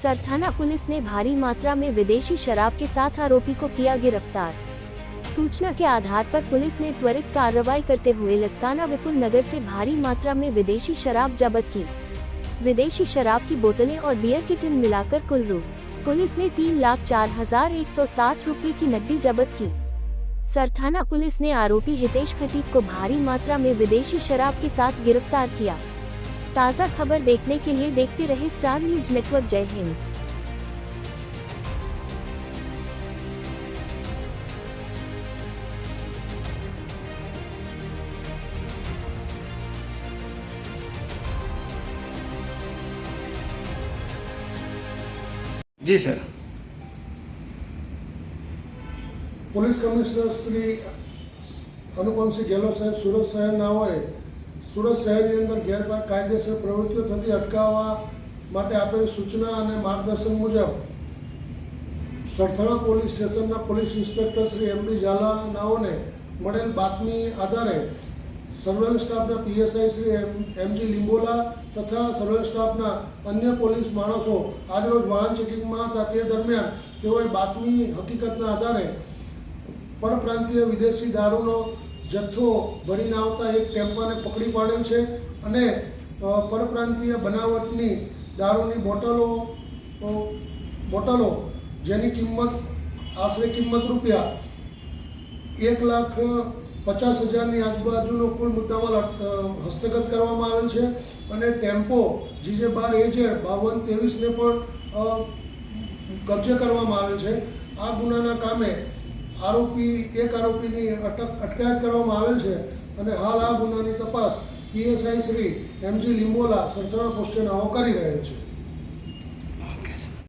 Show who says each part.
Speaker 1: Sarthana police ने भारी मात्रा में विदेशी शराब के साथ आरोपी को किया गिरफ्तार। सूचना के आधार पर पुलिस ने त्वरित कार्रवाई करते हुए लस्ताना विपुल नगर से भारी मात्रा में विदेशी शराब जब्त की। विदेशी शराब की बोतलें और बियर की टिन मिलाकर कुल पुलिस ने 3,04,160 रुपये की नकदी जब्त की। सरथाना पुलिस ने आरोपी हितेश खटीक को भारी मात्रा में विदेशी शराब के साथ गिरफ्तार किया। ताज़ा खबर देखने के लिए देखते रहे स्टार न्यूज नेटवर्क। जय हिंद।
Speaker 2: जी sir.
Speaker 3: Police commissioner Shri Anupamsinh Gehlot સાહેબ સુરત શહેરનાઓએ સુરત શહેરની અંદર ગેરકાયદેસર પ્રવૃત્તિઓ થતી અટકાવવા માટે આપેલી સૂચના અને માર્ગદર્શન મુજબ સરથાણા પોલીસ સ્ટેશનના પોલીસ ઇન્સ્પેક્ટર શ્રી એમડી ઝાલાનાઓને મળેલ બાતમી આધારે સર્વેલન્સ સ્ટાફના પીએસઆઈ શ્રી એમજી લીંબોલા તથા સર્વેલન્સ સ્ટાફના અન્ય પોલીસ માણસો આજરોજ વાહન ચેકિંગમાં હતા। તે દરમિયાન તેઓએ બાતમી હકીકતના આધારે પરપ્રાંતીય વિદેશી દારૂનો જથ્થો ભરીને આવતા એક ટેમ્પાને પકડી પાડેલ છે અને પરપ્રાંતીય બનાવટની દારૂની બોટલો જેની કિંમત આશરે રૂપિયા 1,50,000ની આજુબાજુનો કુલ મુદ્દામાલ હસ્તગત કરવામાં આવેલ છે અને ટેમ્પો GJ12AZ 5223ને પણ કબજે કરવામાં આવેલ છે। આ ગુનાના કામે એક આરોપીની અટકાયત કરવામાં આવેલ છે અને હાલ આ ગુનાની તપાસ પીએસઆઈ શ્રી એમજી લીંબોલા સરથાણા પોસ્ટે નાઓ કરી રહેલ છે।